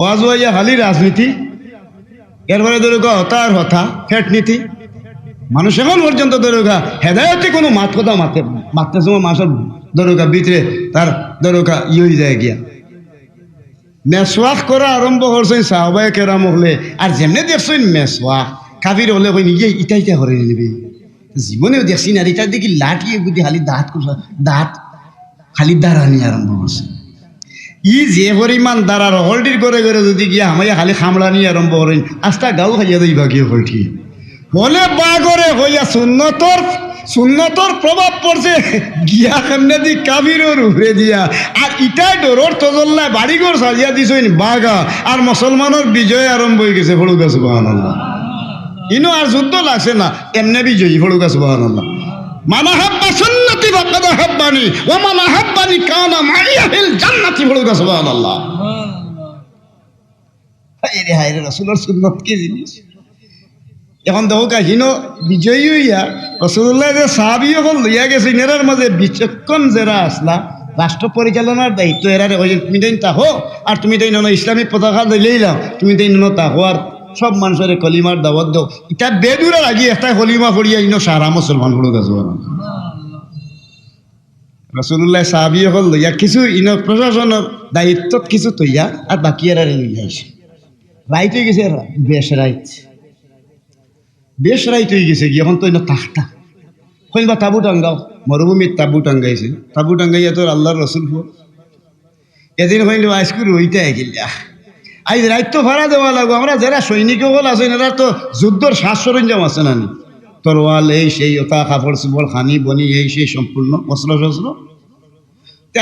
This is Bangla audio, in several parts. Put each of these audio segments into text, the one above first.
ওয়াজ হইয়া খালি রাজনীতি, এরপরে দরকার হতা আর হতা ফেট নীতি। মানুষ এখন পর্যন্ত দরকার হেদায়তে কোনো মাত কথা মারতে সময় মানুষের দরকার ভিতরে তার দরকার হয়ে যায় গিয়া মেসওয়াক করা আরম্ভ করছেন সাহাবায়ে কেরাম হলে। আর যেমনি দেখছেন মেসওয়াক কাফির হলে কই নিজে ইটা ইটা করে নিবি, জীবনেও দেখছি না। এটার দেখি লাঠিয়ে বুদ্ধি খালি দাঁত খালি দাঁড়ানি আরম্ভ করছে। ই যে পরিমাণ দাঁড়ার হলটির করে করে যদি গিয়া আমায় খালি খামড়ানি আরম্ভ করেন, আস্তা গাও খাইয়া দিবা গিয়ে হলটি বলে বা করে হইয়া সুন্নতর প্রভাব পড়ছে গিয়া কেমনে দি কাবিরর উপরে দিয়া। আর ইটাই ডোরর তজল্লায় বাড়িঘর সাজিয়া দিছইন বাগা, আর মুসলমানের বিজয় আরম্ভ হয়ে গেছে। ফড়ুকা সুবহানাল্লাহ। ইনো আর যুদ্ধ লাগছে না, এমনি বিজয়ী। ফড়ুকা সুবহানাল্লাহ। মান আহাব্বা সুন্নতি ফাকাদ আহাব্বানি ওয়া মান আহাব্বানি কানা মাইয়া ফিল জান্নাতি। ফড়ুকা সুবহানাল্লাহ। হায়রে হায়রে, রাসূলের সুন্নত কি জিনিস। এখন দেখো কাহিনো বিজয়ী হইয়া রাসূলুল্লাহ যে সাহাবী হল লইয়া গেছে, এরার মাঝে বিচক্ষণ যারা আসলা রাষ্ট্র পরিচালনার দায়িত্ব এরারে ওই তুমি তাই তাহো, আর তুমি তাই নন ইসলামিক পতাকা দিলেইলাম, তুমি তাই নন তাহো, আর সব মানুষের কলিমার দাওয়াত দাও। এটা বেদুরা লাগি একটা কলিমা পড়িয়া ইনো সারা মুসলমান হলো গেছে। রাসূলুল্লাহ সাহাবী হল লইয়া কিছু ইনো প্রশাসনের দায়িত্ব কিছু তৈয়া, আর বাকি এরারে লইয়া আসে। রাইট হয়ে গেছে, বেশ রাইট হয়ে গেছে। এখন তো ইনো তাখতা কইবা তাবু টাঙ্গাও, মরুভূমির তাবু টাঙ্গাইছে। তাবু টাঙ্গাইয়া তোর আল্লাহর রসুল এদিন হইল আইসকুর রইতে গেলিয়া আজ রাইত তো ভাড়া দেওয়া লাগবো। আমরা যারা সৈনিক হল আছেন এরা তো যুদ্ধর সাজ সরঞ্জাম আছে না, তরোয়াল এই সেই ওটা কাপড় চুপড় খানি বনি এই সেই সম্পূর্ণ অস্ত্র শস্ত্র।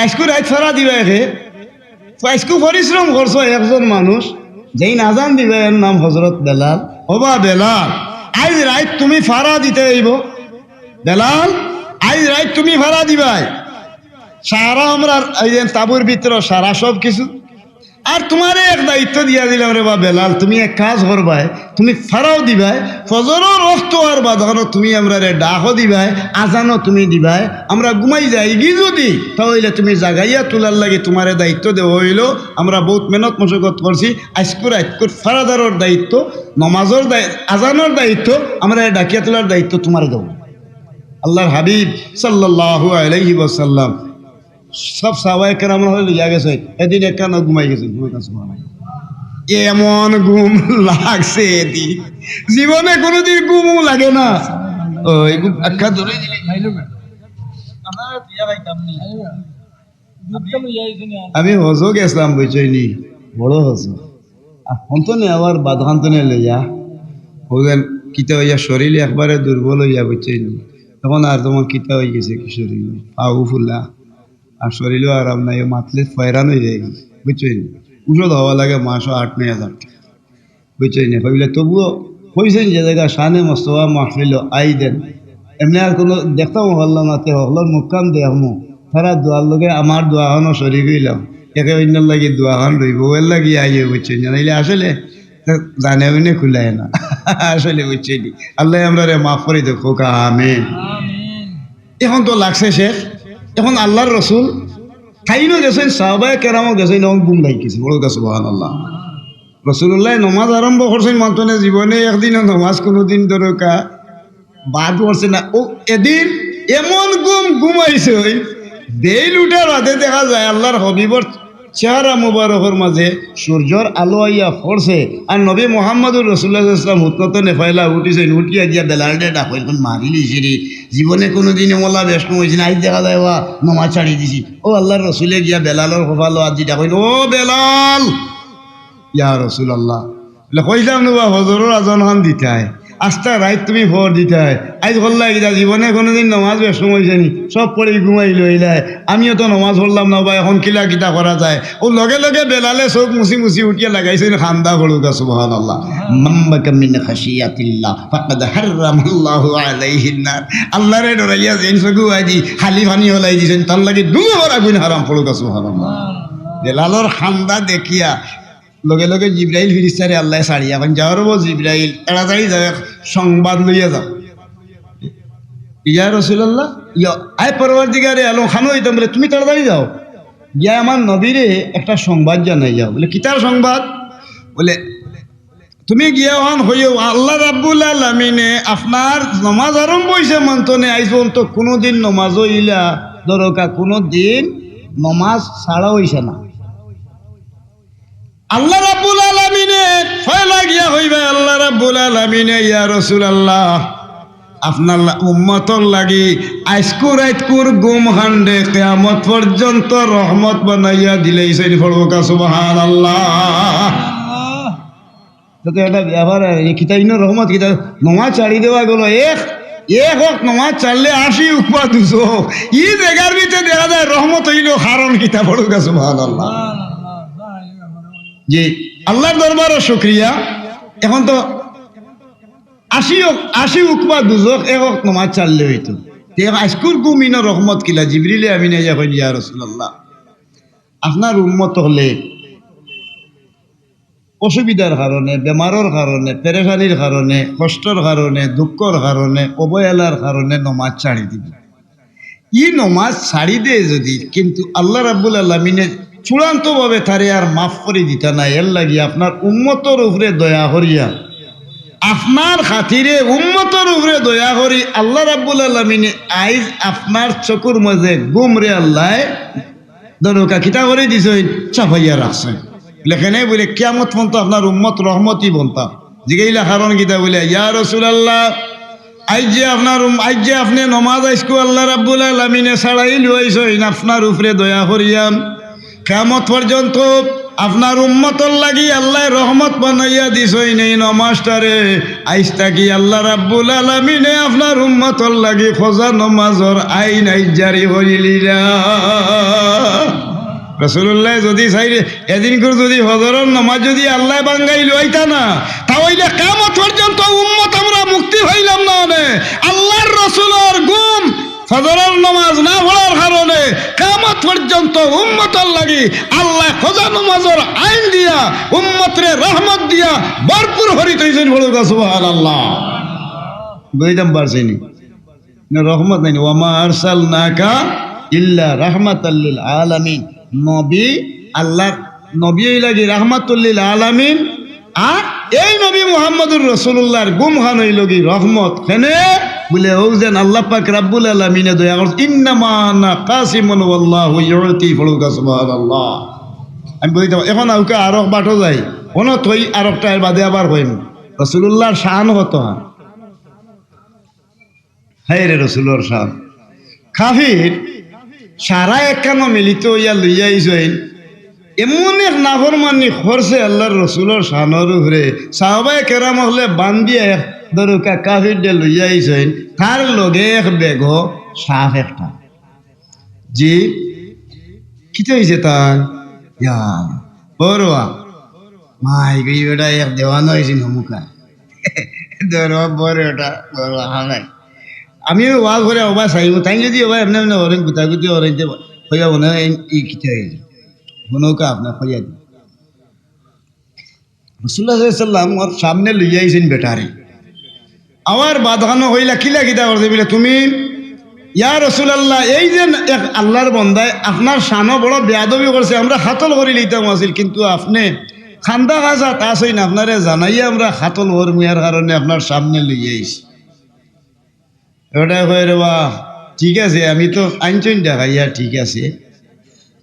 আইসকু রাইত ভাড়া দিবা একে আইসকু পরিশ্রম করছো একজন মানুষ যেই নাজান দিবে, এর নাম হজরত বেলাল। ওবা বেলাল, আজ রাইত তুমি ভাড়া দিতে আইব। বেলাল, আজ রাইত তুমি ভাড়া দিবাই সারা আমরা এই যে তাবুর ভিতর সারা সব কিছু। আর তোমারে এক দায়িত্ব দিয়া দিলাম রে বা বেলাল, তুমি এক কাজ করবাই, তুমি ফাড়াও দিবাই, ফজরও রক্ত আর বাঁধানো তুমি আমরা রে ডাকও দিবাই, আজানও তুমি দিবাই। আমরা ঘুমাই যাই গি যদি তাহলে তুমি জাগাইয়া তোলার লাগে তোমারে দায়িত্ব দেওয়া হইল। আমরা বহুত মেহনত মশকত করছি। আজকুর ফাড়াদারর দায়িত্ব, নমাজের আজানোর দায়িত্ব, আমরা ডাকিয়া তোলার দায়িত্ব তোমারে দেবো। আল্লাহর হাবিব সাল্লাল্লাহু আলাইহি ওয়াসাল্লাম সব সাহাবায়ে কেরাম লইয়া গেছে। এদিন একান ঘুমাই গেছে। এমন ঘুম লাগছে এদিন, জীবনে কোনোদিন ঘুমও লাগে না। ওই আখ্যা ধরে আমি হজও গেছিলাম, বুঝছনি, বড় হজ অন্তনে আবার বাধান্তনে লইয়া ওদের কিতা হইয়া শরীরে একবারে দুর্বল হইয়া, বুঝছনি। তখন আর তোমার কিতা হয়ে গেছে কি শরীর পাউ ফুলা, আর শরীরও আরাম নাই, মাতলে ফয়রান হয়ে যায়, বুঝছই। ওষুধ হওয়া লাগে মাসও 8-9 হাজার টাকা, বুঝছই না। ভাবিলে তবুও কইছেন যে জায়গা শানে মস্তফা মাহফিল আই দেন, এমনি আর কোনো দেখতাম হল্লাম না, তে হল্লার মুখখান দেখমু তারা দোয়ার লগে আমার দোয়াখানও শরীর হইলাম, একে অন্যের লাগি দোয়াখান রইব, ওর লাগি আইয়ে, বুঝছই না। নাইলে আসলে জানে উনি খুলায় না আসলে, বুঝছই নি। আল্লাহ আমরা রে মাফ করে দেখো, আমিন। এখন তো লাগছে শেষ। এখন আল্লাহর রসুল খাইনও গেছেন, সাহাবায়ে কেরামও গেছেন, এখন ঘুম লাগিয়েছে। বড় গাছ সুবহানাল্লাহ। রসুল্লাহ নমাজ আরম্ভ করছেন মাত্রনে, জীবনে একদিনও নমাজ কোনোদিন দরকা বাদ করছে না। ও এদিন এমন ঘুমাইছে, ওই বেল উঠার রাতে দেখা যায় আল্লাহর হবিবর চেহারা মুবারকের মাঝে সূর্যর আলো আইয়া পড়ছে। আর নবী মুহাম্মদুর রাসূলুল্লাহ সাল্লাল্লাহু আলাইহি ওয়াসাল্লাম হুতনত নেফাইলা উঠিছেন, উঠিয়া গিয়া বেলালটা ডাকইল, মারিলি সিরি জীবনে কোনোদিন মোলা ব্যস্ত হয়েছে না, আজ দেখা যায় বা নমাজ ছাড়ি দিছি। ও আল্লাহর রসুলে গিয়া বেলালর কপালো আজি ডাকইল, ও বেলাল, ইয়া রাসূলুল্লাহ। কইলাম না হজরের আজান খান দিতাই, আস্তা রাইত তুমি ভোর দিতাই, আজ হল্লা গিয়া জীবনে কোনোদিন নমাজ ব্যস্ত হয়েছে নি, সব পড়ে ঘুমাই লইলাই। আমিও তো নমাজ পড়লাম না বা এখন কিলা কিতা করা যায়। ও লগে লগে বেলালে চোখ মুছি মুছি উঠিয়া লাগাইছেন খান্দা গড়ুকা সুবহানাল্লাহ। মাম্মাকা মিন খাশিয়াতিল্লাহ ফাকাদ হারামাল্লাহু আলাইহিন নার। আল্লাহরে ডরাইয়া যেন চকু আজি খালি পানি হলাই দিছেন, তার লাগি দুবার আগুন হারাম পড়ুকা সুবহানাল্লাহ। বেলালর খান্দা দেখিয়া লগে লগে জিব্রাইল ফিরিস্তারে আল্লাহ ছাড়িয়া এখন যাওয়ার বো, জিব্রাইল তাড়াতাড়ি যাও, সংবাদ লইয়া যাও। ইয়া রাসূলুল্লাহ, ইয়া আয় পরওয়ারদিগারে আলম খানো হইতাম বলে, তুমি তাড়াতাড়ি যাও, গিয়া আমার নবীরে একটা সংবাদ জানাই যাও। বলে কিতার সংবাদ? বলে তুমি গিয়া হন হইও আল্লাহ রাব্বুল আলামিনে আপনার নমাজ আরম্ভ হইছে মন্তনে আইজ তো কোনোদিন নমাজ হইলা দরকা কোনোদিন নমাজ ছাড়া হইছে না আল্লাহ রাব্বুল আলামিনে ফয়লা গিয়া হইবে আল্লাহ রাব্বুল আলামিনে ইয়া রাসূলুল্লাহ আপনার উম্মতর লাগি আজকু রাতকুর গুম হান্ডে কিয়ামত পর্যন্ত রহমত বানাইয়া দিলেইছেন ফড়কা সুবহানাল্লাহ তো এটা ব্যাপার কিতাইনো রহমত কিতা নমাজ ছাড়ি দেওয়া গেল এক হোক নমাজ ছাড়লে 80 উপা 200 ই জায়গার ভিতরে দেখা যায় রহমত হইল কারণ কিতা ফড়কা সুবহানাল্লাহ জি আল্লাহর দরবারে শুকরিয়া এখন তো 80 উকবা 200 এক ওয়াক্ত নামাজ ছাড়লে হইতো তে আজকুর গুমিনা রহমত কিলা জিবরিলে আমিনে যা কই ইয়া রাসূলুল্লাহ আপনার উম্মত হলে অসুবিধার কারণে বেমারের কারণে পেরেশানির কারণে কষ্টর কারণে দুঃখর কারণে অবহেলার কারণে নামাজ ছাড়ি দিবে ই নামাজ ছাড়ি দেয় যদি কিন্তু আল্লাহ রাব্বুল আলামিনে চূড়ান্তভাবে তারে আর মাফ করে দিতা না এর লাগি আপনার উম্মতর উপরে দয়া করিয়া আপনার খাতিরে উম্মতর উপরে দয়া করি আল্লাহ রাব্বুল আলামিনে আইজ আপনার চকুর মাঝে গুমরে আল্লাহ দরকা কিতা করে দিছেন চাপাইয়া রাখছেন লেখেনে বলে কিয়ামত পর্যন্ত আপনার উম্মত রহমতই বলতা জিগাইলা কারণ কিতা বলে ইয়া রাসূলুল্লাহ আইজ যে আপনি নমাজ আইসকু আল্লাহ রাব্বুল আলামিনে ছাড়াই লইছেন আপনার উপরে দয়া করিয়াম কিয়ামত পর্যন্ত আপনার উম্মতর লাগি আল্লাহ রহমত বানাইয়া দিছই নেই নমাজটারে আইজ তাকি আল্লাহ রাব্বুল আলামিনে আপনার উম্মতর লাগি ফজর নমাজর আইন আইজ জারি করিলিরা রাসূলুল্লাহ যদি চাইলে এদিন করে যদি ফজরের নামাজ যদি আল্লাহ বাঙ্গাই লইতা না তাহলে কিয়ামত পর্যন্ত উম্মত আমরা মুক্তি হইলাম না আল্লাহর রাসূলের গুম ফজরের নামাজ না পড়ার কারণে কিয়ামত পর্যন্ত উম্মতর লাগি আল্লাহ ফজর নামাজের আইন দিয়া উম্মতরে রহমত দিয়া ভরপুর হরিত হইছেন বলুকা সুবহানাল্লাহ বইতাম পারছিনি না রহমত নাই ওয়ামা আরসালনাকা ইল্লা রাহমাতাল লিল আলামিন নবী আল্লাহর নবী লাগি রাহমাতুল লিল আলামিন আর এই নবী মুহাম্মদুর রাসূলুল্লাহর গুমখান হইল কি রহমত কেনে বলে ও যেন আল্লাহ পাক রাব্বুল আলামিনে দয়া করছে ইন্নামা আনা কাসিমুন ওয়াল্লাহু ইউতি ফলুকা সুবহানাল্লাহ আমি বলি এখন আউকে আরক বাটো যাই কোন থই আরকটা এর বাদে আবার হইম রাসূলুল্লাহর শান কত হায় রে রাসূলুল্লাহর শান কাফির সারা একানো মিলিত হইয়া লইয়া আইছেন এমন এক নাফরমানি করছে আল্লাহর রাসূলের শানের উপরে সাহাবায়ে কেরাম হলে বান্ধিয়া দরকা কাফির দে লইয়া আইছেন তার লগে এক বেগ সাফ একটা জি কিতে হইছে তার ইয়া বড়া মাই গই বেটা এক দেওয়ানো হইছে নমুকা দরবা বড়টা বড় হালাই আমি ওয়াজ করে ওবা চাইব তাই যদি ওবা এমনি এমনি হরেন গুতাগুতি হরেন যে হইয়া মনে ই কিতে হয়েছে মনোকা আপনার হইয়া দিই রাসূলুল্লাহ সাল্লাল্লাহু আলাইহি ওয়াসাল্লাম ওর সামনে লইয়া আইছেন বেটারে আমার বাদখানো হইলা কিলা কিতা করতে বলে তুমি ইয়া রাসূলুল্লাহ এই যে এক আল্লাহর বান্দায় আপনার শানও বড় বেয়াদবি করছে আমরা খাতল করে লইতাম আছিল কিন্তু আপনি খান্দা খাজা তাছই না আপনারে জানাইয়া আমরা খাতল হর মিয়ার কারণে আপনার সামনে লইয়া আইছি ওটা হয়ে রে বা ঠিক আছে আমি তো আইনচইন দেখাইয়া ঠিক আছে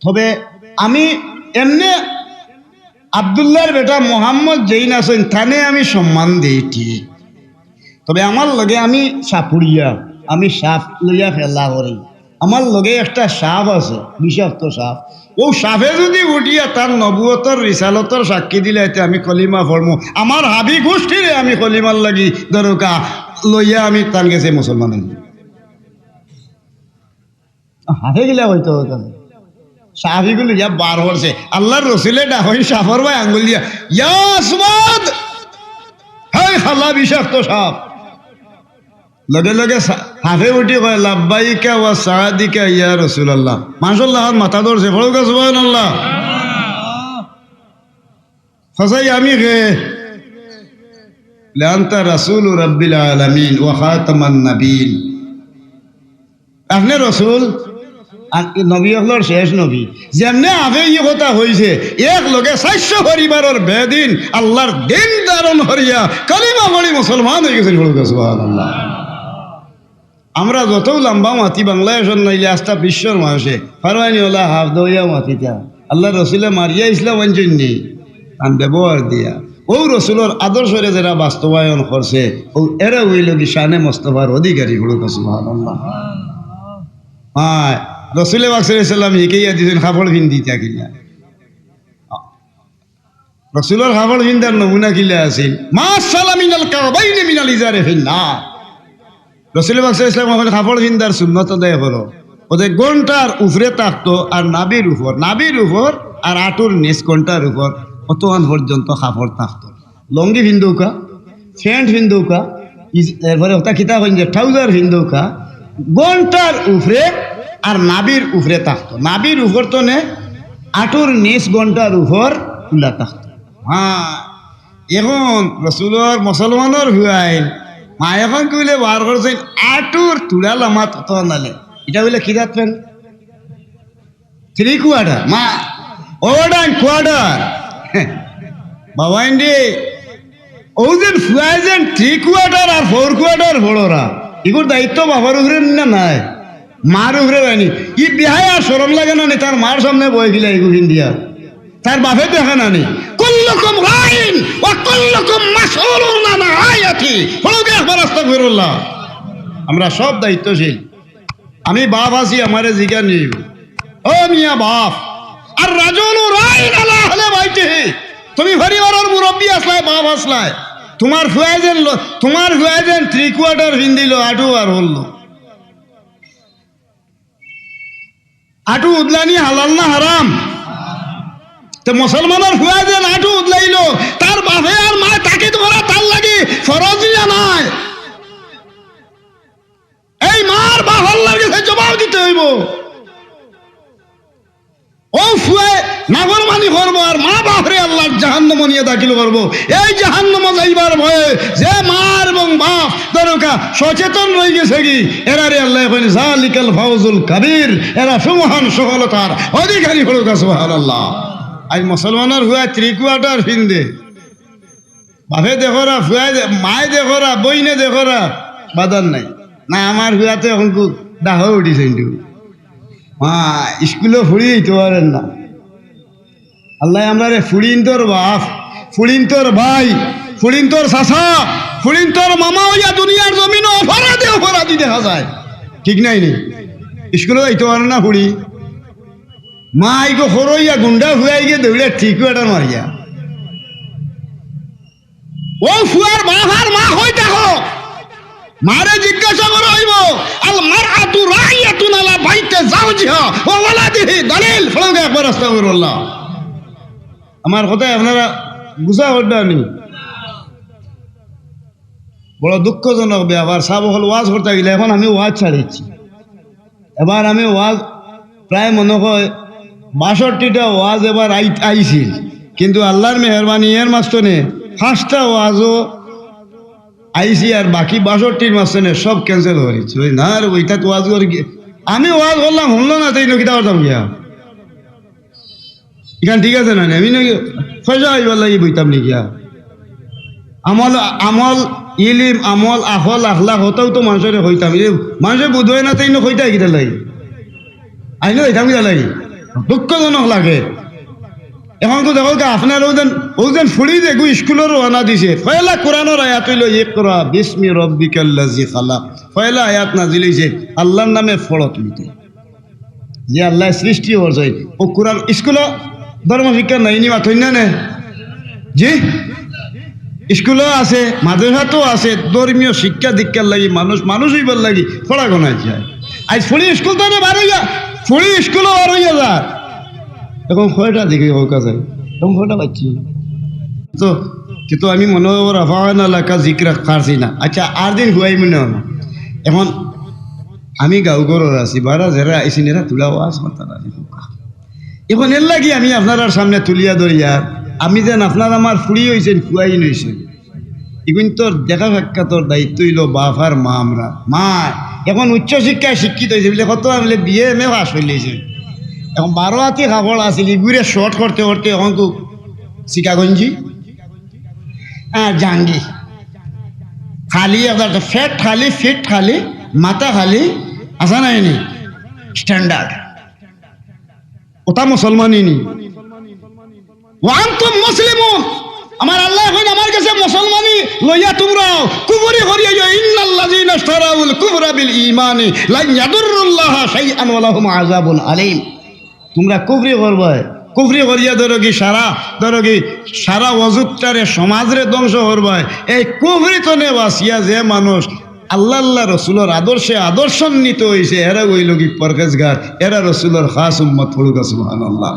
তবে আমি এমনি আব্দুল্লাহর বেটা মোহাম্মদ যেইন আছেন থানে আমি সম্মান দিই ঠিক তবে আমার লগে আমি সাপুড়িয়া আমি সাপ লইয়া খেলা করি আমার লগে একটা সাপ আছে বিষাক্ত সাপ ও সাপে যদি উঠিয়া তার নবুয়তর রিসালতর সাক্ষী দিলে আমি কলিমা ফরমু আমার হাবি গোষ্ঠীরে আমি কলিমার লাগি দরকা লইয়া আমি তার গেছে মুসলমান হাতে গেলে হয়তো সাহাবিগুলো ইয়া বার হচ্ছে আল্লাহর রসুলে ডাকই সাফর ভাই আঙ্গুল দিয়া ইয়া আসমাদ হায় খালা বিষাক্ত সাপ লগে লগে হাফে উঠি কয় লাব্বাইকা ওয়া সাদিকা ইয়া রাসূলুল্লাহ মাশাআল্লাহ মাথা ধরছে বড় সুবহানাল্লাহ ফসাই আমি গে লান্তা রাসূল রাব্বিল আলামিন ওয়া খাতামান নাবিয়্যিন আপনি রাসূল আর নবী হলর শেষ নবী যেমনে আগে ই কথা হয়েছে এক লগে 400 পরিবারের বেদিন আল্লাহর দিন ধারণ হরিয়া কালিমা পড়ি মুসলমান হয়ে গেছেন। সুবহানাল্লাহ। আমরা যত লম্বা মাতি বাংলাদেশের নাইলে আস্তা বিশ্বর মানুষে ফারওয়ানি ওলা হাফ দইয়া মাতিটা আল্লাহ রসুলে মারিয়া ইসলাম আনজন্যে আন ব্যবহার দিয়া ও রসুলের আদর্শরে যারা বাস্তবায়ন করছে ও এরা হইল কি শানে মোস্তফার অধিকারী হল। সুবহানাল্লাহ। হ্যাঁ রসুলে বাকসাল্লাম শিখাইয়া দিয়েছেন কাপড় পিন্ধি কিনা রসুলের কাপড় পিন্ধার নমুনা কিলা আছিল মা সালামিনাল কাবাইনে মিনাল ইজারে ফিন্না। রসুল বাকসাল্লাম ওখানে কাপড় পিন্ধার সুন্নত দেয় করো ওদের ঘন্টার উপরে থাকতো আর নাবির উপর আর আটুর নিচ ঘন্টার উপর অতক্ষণ পর্যন্ত কাপড় থাকতো। লঙ্গি ভিন্দৌকা, প্যান্ট ভিন্দৌকা, এরপরে ওটা কিতা কইন যে ট্রাউজার ভিন্দৌকা ঘন্টার উপরে আর নাবির উপরে থাকতো। নাবির উপর তো নে আটুর নিচ ঘন্টার উপর খোলা থাকতো। হ্যাঁ এখন রসুলের মুসলমানের হুয়াইন মা এখন কইলে বার করছেন আটুর তুলা লামা তত নালে এটা বলে কি রাখবেন 3 কোয়ার্টার মা ওডান কোয়ার্টার বাবা ইন্ডি ওদের ফুয়াইছেন 3 কোয়ার্টার আর 4 কোয়ার্টার বড়রা এগুলোর দায়িত্ব বাবার উপরে না নাই মার উপরে হয়নি ই বিহায় আর শরম লাগে না নি তার মার সামনে বয়ে গিলা এগুলো ইন্ডিয়া তার বাপে দেখা না নি কুল্লুকুম রাইন ওয়া কুল্লুকুম মাসউলুন আন রায়াতি বলগে একবার আস্তাগফিরুল্লাহ। আমরা সব দায়িত্বশীল। আমি বাপ আছি আমারে জিজ্ঞাসা নিব ও মিয়া বাপ আর রাজুলু রাইন আলা আহলে বাইতিহি তুমি পরিবারের মুরব্বী আসলাই বাপ আসলাই তোমার ফুয়াইজেন 3 কোয়ার্টার ভিন্দিল আটু আর হল আটু উদলানি হালাল না হারাম? তো মুসলমানের ফুয়াইজেন আটু উদলাইল তার বাপে আর মা তাকে ধরা তার লাগে ফরজিয়া নাই এই মার বাবার লাগে জবাব দিতে হইব। ও ফুয়ে নাফরমানি করবো আর মা বাপরে আল্লাহর জাহান্নাম নিয়ে দাখিল করবো। এই জাহান্নাম যাইবার ভয়ে যে মা এবং বাপ দরকা সচেতন রয়ে গেছে কি এরারে আল্লাহ কইন জালিকাল ফাউজুল কাবীর এরা সুমহান সফলতার অধিকারী হলো। সুবহানাল্লাহ। আজ মুসলমানের হুয়া 3 কোয়ার্টার হিন্দে বাপে দেখরা ফুয়া মায়ে দেখরা বইনে দেখরা বাদান নাই না আমার হুয়াতে এখন খুব দাহ উঠিছে কিন্তু মা স্কুলে ফুড়ি দিতে পারেন না আল্লাহ আমরা রে ফুড়িন তোর বাপ ফুড়িন তোর ভাই ফুড়িন তোর চাষা ফুড়িন তোর মামা হইয়া দুনিয়ার জমিন অপরাধী দেখা যায় ঠিক নাই নি স্কুলে যাইতে পারেন না ফুড়ি মা আইগো হরইয়া গুন্ডা ফুয়াই গিয়ে দৌড়ে ঠিক এটা মারিয়া ও ফুয়ার বাপ আর মা হই দেখো মারে জিজ্ঞাসা করা হইব আল মারআতু রাইয়াতুন আলা বাইতে যাওজিহা ওয়া ওয়ালাদিহি দলিল ফলগে একবার আস্তাগফিরুল্লাহ। আমার কথা আপনারা বুঝা হড্ডানি বড় দুঃখজনক ব্যাপার সব হল ওয়াজ করতে গেলে এখন আমি ওয়াজ ছাড়িয়েছি এবার আমি ওয়াজ প্রায় মনে হয় 62টা ওয়াজ এবার আইছিল কিন্তু আল্লাহর মেহরবানি এর মাঝখানে 5টা ওয়াজও আইসি আর বাকি 62টির মাঝখানে সব ক্যান্সেল হয়েছে ওই না আর ওইটা তো ওয়াজ করে আমি ওয়াজ করলাম শুনলো না তাই নকিটা করতাম গিয়া এখান ঠিক আছে না আমি নাকি পয়সা হইবার লাগি বইতাম নি গিয়া আমল ইলিম আমল আখল আখলাখ হতেও তো মানুষের হইতাম মানুষের বুধ হয় না তাই হইতা কিটা লাগে আইন হইতাম কিটা লাগে দুঃখজনক লাগে। এখন তো দেখো আপনার ওজন ফুড়ি দেখো স্কুলের রওনা দিছে পয়লা কোরআনের আয়াত হইল ইকরা বিসমি রব্বিকাল্লাযী খালাক পয়লা আয়াত নাজিল হইছে আল্লাহর নামে পড়ো তুমি যে আল্লাহ সৃষ্টি করছে ও কোরআন স্কুল ধর্ম শিক্ষা নাইনি মাথই না নে জি স্কুলও আছে মাদ্রাসাতেও আছে ধর্মীয় শিক্ষা দীক্ষার লাগি মানুষ হইবার লাগি পড়াশোনা যায় আজ ফুড়ি স্কুল তো বার হইয়া ফুড়ি স্কুলও বার হইয়া যা এখন কয়টা দেখি ওকা যায় তখন কয়টা পাচ্ছি তো কিন্তু আমি মনে হয় রাফান এলাকা জিক্রা পারছি না। আচ্ছা আর দিন হুয়াই মনে হয় এখন আমি গাঁও ঘরের আছি বারা যারা আইসিন এরা তুলা ওয়াজ করতাম এখন এর লাগি আমি আপনার সামনে তুলিয়া ধরিয়া আমি যেন আপনার আমার ফুড়ি হয়েছেন খুয়াই নইছেন এগুন তোর দেখা সাক্ষাৎর দায়িত্ব হইল বাপ আর মা। আমরা মা এখন উচ্চশিক্ষায় শিক্ষিত হয়েছে বলে কত বলে বিয়ে এম এ পাস হইলেছে, এখন 12 হাতি কাপড় আসিল ইগুড়ে শর্ট করতে করতে এখন তো শিকাগঞ্জি জাঙ্গি খালি আপনার ফ্যাট খালি ফিট খালি মাথা খালি আসা নাই নি স্ট্যান্ডার্ড ওটা মুসলমানই নি। ওয়ান তো মুসলিমুন, আমার আল্লাহ এখন আমার কাছে মুসলমানি লইয়া তোমরা কুফরি করিয়া ইন্নাল্লাযীনা ইশতারাউল কুফরা বিল ঈমানি লান ইয়াদুরুল্লাহ শাইআন ওয়া লাহুম আযাবুন আলীম। তোমরা কুফরি করবে, কুফরি করিয়া ধরো কি সারা অযুগটারে সমাজরে ধ্বংস করবে। এই কুফরি তো নে বাসিয়া যে মানুষ আল্লাহ রসুলের আদর্শে আদর্শান্বিত হয়েছে এরা হইল কি পরহেজগার, এরা রসুলের খাস উম্মত পড়ুক সুবহানাল্লাহ।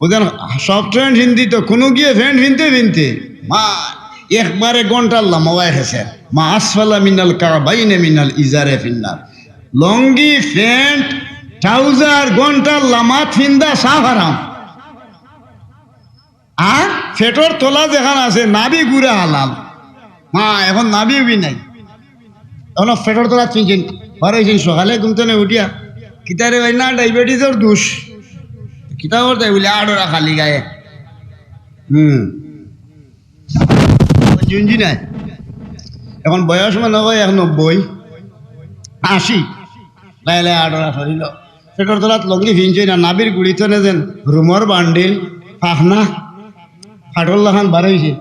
ওদের সব ফ্রেন্ড হিন্দি তো কোনো গিয়ে ফ্রেন্ড ভিনতে মা একবারে ঘন্টা লামাওয়াই হেসে মা আসফালা মিনাল কাবাইনে মিনাল ইজারে ফিন্নার। লঙ্গি ফ্যান্ট ট্রাউজার ঘন্টা লামাত ফিন্দা সাফ হারাম। আর ফেটর তোলা যেখানে আছে নাবি গুড়া হালাল। মা এখন নাবি উবি নাই, এখন ফেটর তোলা চিনছেন হরেছেন সকালে ঘুমতে নেই উঠিয়া কিতারে ভাই না ডায়াবেটিসের দোষ কিতাব তাই বলে আড়রা খালি গায়ে জুঞ্জি নাই। এখন বয়স মানে হয় 90 80 লাইলে আড়রা শরীর পেটর তলাত লঙ্গি ভিনছে না নাবির গুড়িতে নে যেন রুমর বান্ডিল ফাফনা ফাটল্লা খান বার হয়েছে।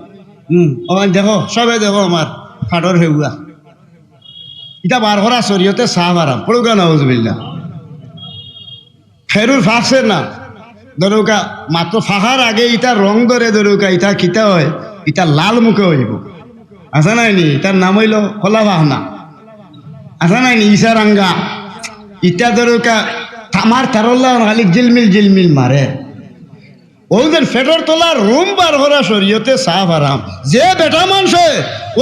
দেখো সবে দেখো আমার ফাটর হেউয়া ইটা বার করা শরীয়তে সাফ আরাম পড়ুকা নাউজুবিল্লাহ। ফেরুর ফাঁকছে না ধরুকা মাত্র ফাঁকার আগে ইটা রং ধরে ধরুকা ইটা খিতা হয় ইটা লাল মুখে হইব। আসা নাইনি ইটার নাম হইল কলা ফাহনা। আসা নাইনি ইসারাঙ্গা ইটা ধরুকা তামার তারল্লা খালি জিলমিল মারে। ওদের ফেটর তোলার রুম বার করা শরীয়তে সাফ আরাম। যে বেটা মানুষে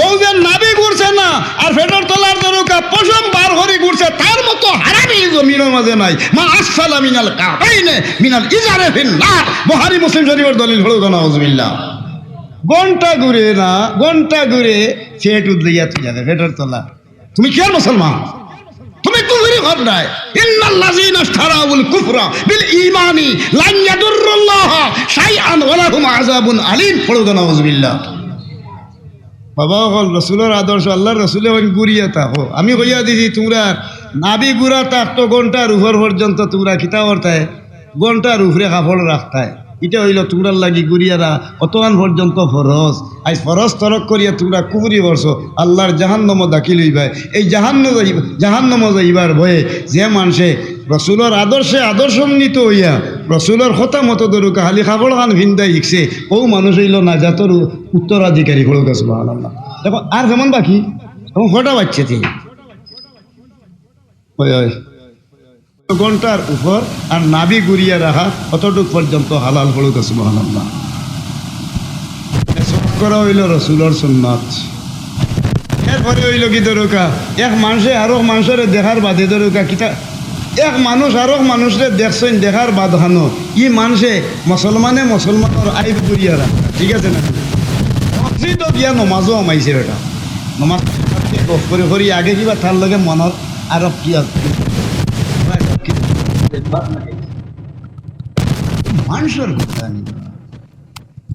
ওদের নাবি ঘুরছে না আর ফেটর তোলার ধরুকা পশম বার করে ঘুরছে তার মতো হারামি জমিনের মাঝে নাই। মা আসফালা মিনাল কাবাইনে মিনাল ইজারে ফিন্নার। বুখারী মুসলিম শরীফের দলিল হলো নাউজুবিল্লাহ। ঘন্টা ঘুরে ফেট উদলিয়া তুই যাবে ফেটর তোলা। তুমি কি আর মুসলমান? তুমি কুফরি করলাই। ইন্নাল্লাযীনা ইশতারাউল কুফরা বিল ঈমানি লান ইয়াদুরুল্লাহ শাইআন ওয়া লাহুম আযাবুন আলীম। পড়ো নাউজুবিল্লাহ। বাবা হল রসুলের আদর্শ আল্লাহর রসুলে গুড়িয়া থাকো। আমি কইয়া দিছি তোমরা নাবি গুড়া থাকতো ঘন্টার উপর পর্যন্ত তোমরা খিতা করতায় ঘন্টার উপরে কাপড় রাখতায়। এটা হইল তোমরার লাগি গুড়িয়ারা অতমান পর্যন্ত ফরজ। আজ ফরজ তরক করিয়া তোমরা কুফরি করছো আল্লাহর জাহান্নাম দাখিল হইবা। এই জাহান্নাম যাইবার ভয়ে যে মানুষে রসুলের আদর্শে আদর্শান্বিত হইয়া রসুলের কথা মতো ধরুকা খালি কাপড় খান ভিন্দাই শিখছে ও মানুষ হইল নাজাতর উত্তরাধিকারী হলো সুবহানাল্লাহ। দেখো আর যেমন বাকি তখন কটা বাচ্চা তিনি ঘন্টার উপর আর নাবি গুড়িয়া রাখা অতটুক পর্যন্ত হালাল হলো সুবহানাল্লাহ। করা হইল রসুলের সুন্নাত। এরপরে হইল কি ধরুকা এক মানুষে আরো মানুষের দেখার বাদে ধরুকা কিতা এক মানুষ আরো মানুষরে দেখছেন দেখার বাদ হানো ই মানুষে মুসলমানের আইব করিয়া রাখা ঠিক আছে না? মসজিদও গিয়া নমাজও আমাইছে বেটা নমাজ গফ করে আগে কিবা তার লগে মনত আর কি মানুষের কথা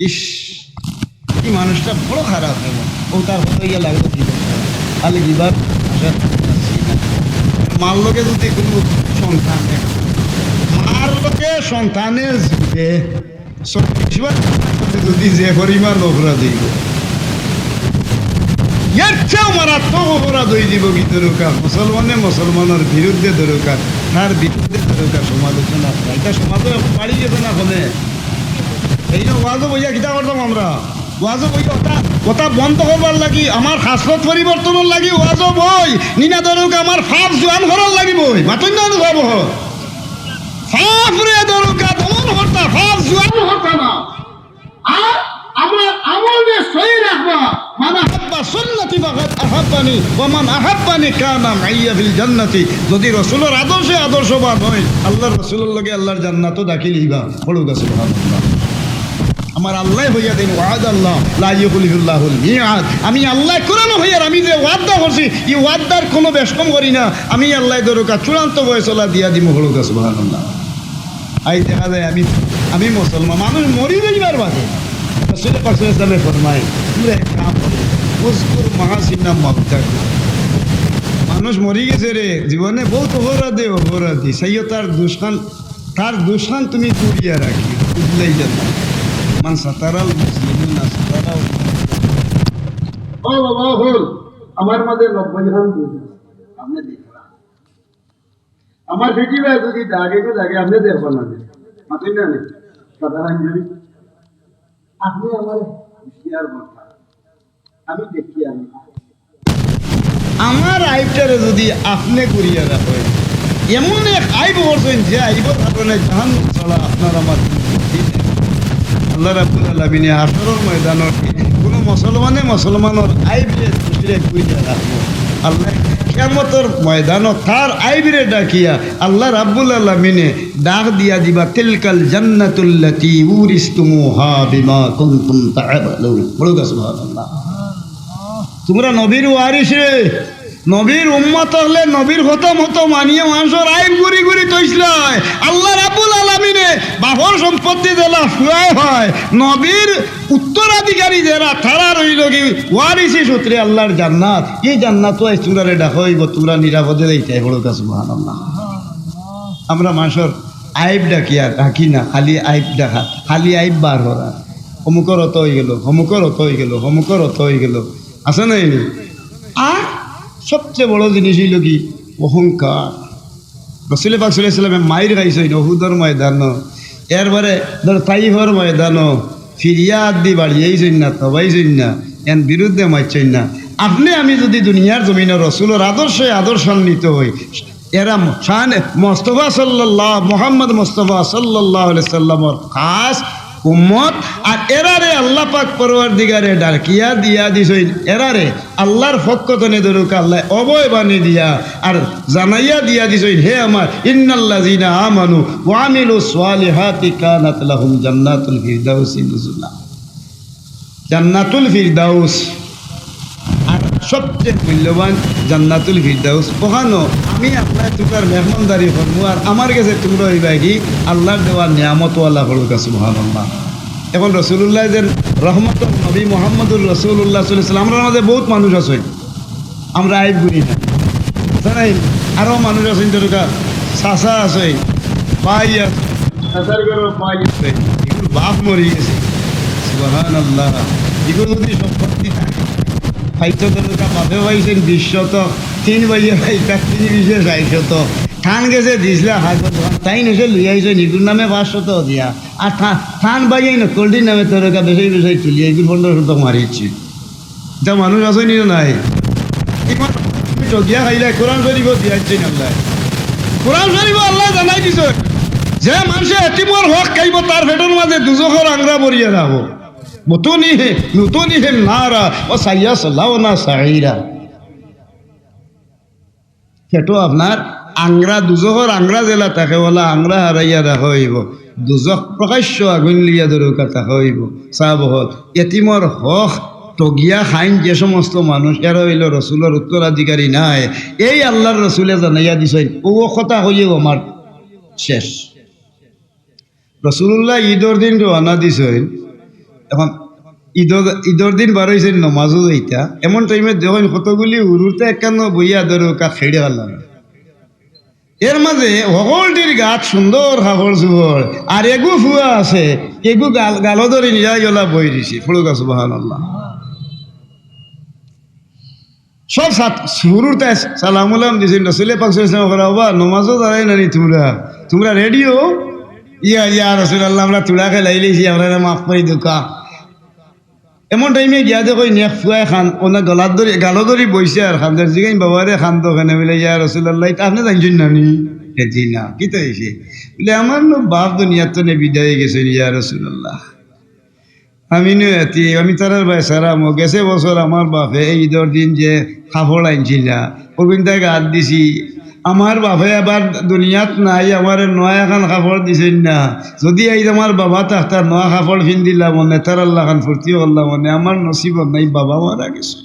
ইস এই মানুষটা বড় খারাপ হইল ও তার হইয়া লাগলো খালি দিবার মার লোকে যদি কোনো সন্তান মার লোকে সন্তানের যুগে যদি যে পরিমাণ অপরাধ হইব এর চেয়েও মারাত্মক অপরাধ হয়ে যাব কি দরকার মুসলমানের বিরুদ্ধে দরকার তার বিরুদ্ধে দরকার সমালোচনা এটা সমাজে বাড়ি গেছে না ফলে এই যে ওয়াজও বইয়া কিতা করতাম আমরা ওয়াজও বই কথা বন্ধ করবার লাগি আমার হাসরত পরিবর্তনের লাগি ওয়াজও বই নিনা ধরুক আমার ফাপ জোয়ান করার লাগি বই মাতন না অনুভব ফাপ রে ধরুকা দমন হতা ফাপ জোয়ান হতা না আর আমরা আমলে সহি রাখবা মানে হাব্বা সুন্নতি ফাকাত আহাব্বানি ওয়া মান আহাব্বানি কানা মাইয়া ফিল জান্নাতি। যদি রাসূলের আদর্শে আদর্শবান হয় আল্লাহর রাসূলের লগে আল্লাহর জান্নাতও দাখিল হইবা। পড়ুক সুবহানাল্লাহ। আমার আল্লাহ হইয়া দেন ওয়াদ আল্লাহ লা ইউখলিফুল্লাহুল মিআদ। আমি আল্লাহ কোরআন হইয়ার আমি যে ওয়াদা করছি এই ওয়াদার কোনো বেশকম করি না। আমি আল্লাহ দরকা চূড়ান্ত ফয়সালা দিয়া দিমু হলুকা সুবহানাল্লাহ। আই দেখা যায় আমি মুসলমান মানুষ মরি যাইবার বাদে রাসূল পাক সাল্লাল্লাহু আলাইহি ওয়াসাল্লাম ফরমায় তোমরা এক কাম করো উযকুর মাহাসিনা মাউতাক। মানুষ মরি গেছে রে জীবনে বহুত অপরাধী সাইও তার দুষ্কান তুমি করিয়া রাখি বুঝলেই যাবে মান সাতারাল মুসলিমিনা সাতারাল। ও বাবা হল আমার মাঝে 90 খান বুঝি আপনি দেখরা আমার বেটি ভাই যদি দাগে তো দাগে আপনি দেখবেন না মাথুই না নে সাধারণ যদি আপনি আমার হুঁশিয়ার কথা আমি দেখি আমার আইবটারে যদি আপনি করিয়া রাখেন এমন এক আইব করছেন যে আইবর কারণে জাহান চলা আপনার আমার আল্লাহ রাব্বুল আলামিনে হাসরের ময়দানত কোনো মুসলমানের আইবরে দৃষ্টিরে কইয়া রাখবো। আল্লাহ কিয়ামতের ময়দানত তার আইবরে ডাকিয়া আল্লাহ রাব্বুল আলামিনে ডাক দিয়া দিবা তিলকাল জান্নাতুল্লাতী উরিসতুমুহা বিমা কুনতুম তা'মালুন। বলুন সুবহানাল্লাহ। তোমরা নবীর ওয়ারিস রে, নবীর উম্মত হলে নবীর খতম হতো মানিয়ে মানুষের আইন ঘুরি ঘুরি তৈসলায় আল্লাহ রাব্বুল আলামিনে বাহর সম্পত্তি দেলা ফুয়াই হয় নবীর উত্তরাধিকারী যারা তারা রইল কি ওয়ারিসি সূত্রে আল্লাহর জান্নাত। এই জান্নাত ওই তোমরা ডাকা হইব তোমরা নিরাপদে দিতে বলো সুবহানাল্লাহ। আমরা মানুষের আইব ডাকিয়া ডাকি না, খালি আইব ডাকা, খালি আইব বার হরা অমুকর অত হয়ে গেল অমুকর অত হয়ে গেল অমুকর অত হয়ে গেল আছে না। আর সবচেয়ে বড় জিনিস হইল কি অহংকার। রাসূল পাক সাল্লাল্লাহু আলাইহি ওয়াসাল্লাম মাইর খাইছেন উহুদের ময়দান, এরপরে ধর তাইফের ময়দান ফিরিয়াদ দি বাড়িয়েছেন না তবাইছেন না এর বিরুদ্ধে মারছেন না। আপনি আমি যদি দুনিয়ার জমিনে রসুলের আদর্শান্বিত হই এরা শান মুস্তাফা মোহাম্মদ মুস্তাফা সাল্লাল্লাহু আলাইহি সাল্লামের খাস উম্মত আর এরারে আল্লাহ পাক পরওয়ারদিগারে ডাকিয়া দিয়া দিছেন এরারে আল্লাহর পক্ষ থেকে দরুক আল্লাহ অবয় বানি দিয়া আর জানাইয়া দিয়া দিছেন হে আমার ইন্নাল্লাযিনা আমানু ওয়া আমিলুস সালিহাতি কানাত লাহুম জান্নাতুল ফিরদাউস নুজুলা। জান্নাতুল ফিরদাউস আর সবচেয়ে মূল্যবান জান্নাতুল ফিরদাউস ওখানো আমি আপনার তোকার মেহমানদারি করবো আর আমার কাছে তোমরা হইবা কি আল্লাহর দেওয়া নিয়ামতওয়ালা হলুক সুবহানাল্লাহ। এখন রসুল্লাহ যে রহমত নবী মোহাম্মদুর রসুল্লাহ সাল্লাল্লাহু আমরা মাঝে বহুত মানুষ আছে আমরা আইব করি না জানাই আরও মানুষ আছেন যেটা চাচা আছে ভাই আছে চাচার ঘরেও ভাই আছে এগুলো বাপ মরি গেছে সুবহানাল্লাহ। এগুলো যদি সম্পত্তি থাকে ফাইতো দরকার বাপে পাইছেন 20 শতক, 3 ভাইয়ে পাইতা 3 20 60 থান গেছে দিসলা হাজত তাই নেছে লুই আইছে নিগুর নামে 500 দিয়া আর থান বাইয়াই না কোল্ডির নামে তরকা বেশি বেশি তুলি এগুলো 15 শতক মারিছি। যা মানুষ আছে নি নাই ঠকিয়া খাইলে কোরআন শরীফ দিয়াছেন আল্লাহ। কোরআন শরীফ আল্লাহ জানাই দিছ যে মানুষে এতিমর হক খাইব তার পেটের মাঝে দুজখর আংরা বরিয়া রাখবো নুতুনিহিম নারা ও সাইয়াসলাউনা সাঈরা। পেটো আপনার আংরা দুজখর আংরা জেলা তাকে বলা আংরা হারাইয়া রাখা হইব দুজখ প্রকাশ্য আগুন লিয়া দরকা তাকে হইব চাব হল এতিমর হক টগিয়া খাইন যে সমস্ত মানুষ এরা হইল রসুলের উত্তরাধিকারী নাই এই আল্লাহর রসুলে জানাইয়া দিছেন ও কথা হইও আমার শেষ। রসুল্লাহ ঈদর দিন রওনা দিছেন এখন ঈদর দিন বার হয়েছেন নমাজও এইটা এমন টাইমে যখন কতগুলি উরুতে একান্ন বইয়া দরকা খেড়ে গেলাম এর মাঝে সকলটির গাত সুন্দর কাপড় চুপড় আর এগু ফুয়া আছে এগু গালো ধরে নিজা গলা বই দিছে ফুলুকা সুবহানাল্লাহ। সব শুরুতে সালামুলাম দিছেন রসুল পাক সাল্লাল্লাহু আলাইহি ওয়াসাল্লাম নমাজও দাঁড়াই নানি তোমরা রেডিও ইয়া রাসূলুল্লাহ আমরা তুলাকে লাইলেছি আমরা মাফ করে দুকা। এমন টাইমে গিয়া দেখো নেক ফুয়াই খান ওনা গলার ধরে গালো ধরি বইছে আর খানদার জিগাইন বাবারে খান তো খানে বলে ইয়া রাসূলুল্লাহ এটা আপনি জানছেন নানি জি না কি তো হয়েছে বলে আমার বাপ দুনিয়ার তো বিদায় গেছে ইয়া রাসূলুল্লাহ আমি আমি তারার ভাই সারাম গেছে বছর আমার বাপে ঈদর দিন যে কাপড় আনছিল ওখান থেকে হাত দিছি আমার বাপে আবার দুনিয়াত নাই, আমার নয়া খান কাপড় দিছেন না। যদি এই আমার বাবা তার নয়া কাপড় ফিন দিলাম মনে, তার আল্লাহ খান ফুর্তিও করলাম মনে, আমার নসিব নাই, বাবা মারা গেছে।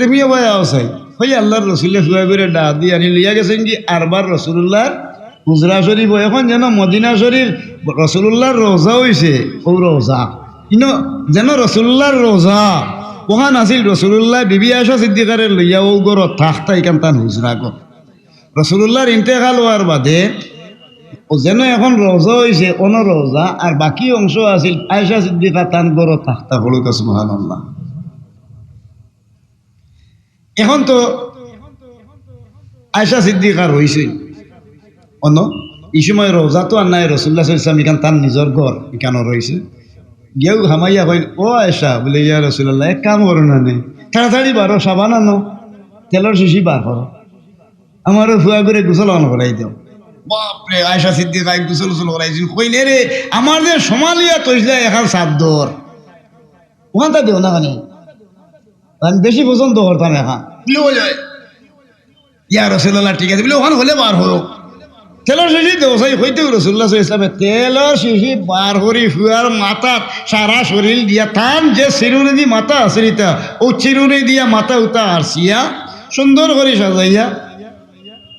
তুমিও ভাই আওসাই ওই আল্লাহর রসুল্লে ফুয়া করে ডা দিয়ে আনি লইয়া গেছেন কি আরবার রসুল্লাহর হুজরা শরীফ। এখন যেন মদিনা শরীফ রসুল্লাহর রোজা হয়েছে, ও রোজা ইনো যেন রসুল্লাহর রোজা ওখান আছিল। রসুল্লাহ বিবি আয়সা সিদ্দিকারে লইয়া ও গড় থাকতা এখান তান হুজরা গর রসুল্লাহর ইন্তেকাল হওয়ার বাদে ও যেন এখন রোজা হয়েছে অন রোজা, আর বাকি অংশ আছিল আয়সা সিদ্দিকা তান গড় থাকতা হলুক সুবহানাল্লাহ। এখন তো আয়সা সিদ্দিকা রয়েছে অন্য এই সময় রোজা তো আর নাই, রসুল্লাহ ইসলাম এখান তার নিজের ঘর এখানে রয়েছে। গিয়েও হামাইয়া কইন ও আয়সা বলে ইয়া রসুল্লাহ এক কাম করো না নে, তাড়াতাড়ি বারো সাবান আনো, তেলের শিশি বার করো, আমারও ফুয়া করে গোসল অন করাই দাও। বাপরে আয়সা সিদ্দিকা গোসল গোসল করাইছি কইনে রে আমাদের সোমালিয়া তৈলে এখন সাদ্দর ওখানটা দেও না মানে আমি বেশি পছন্দ করতাম এখন যায় ইয়া রসুল্লাহ ঠিক আছে বলে ওখান হলে বার হোক তেলের শিশি দেও সাই হইতে রসুল্লাহ ইসলামে তেলের শিশি বার করি ফুয়ার মাথা সারা শরীর দিয়া থান যে চিরুনি দি মাথা আছে রিতা ও চিরুনি দিয়া মাথা উতা আসিয়া সুন্দর করে সাজাইয়া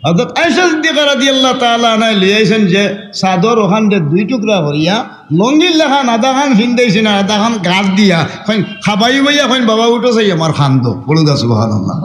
হযরত আয়েশা সিদ্দিকা রাদিয়াল্লাহু তাআলা আনহা লিয়াইছেন যে চাদর ওখান দিয়ে দুই টুকরা করিয়া লঙ্গির লেখান আধা খান ফিন্দাইছেন আধা খান গাছ দিয়া খাবাই বইয়া বাবা উঠো চাই আমার খান দো বলুদা সুবহানাল্লাহ।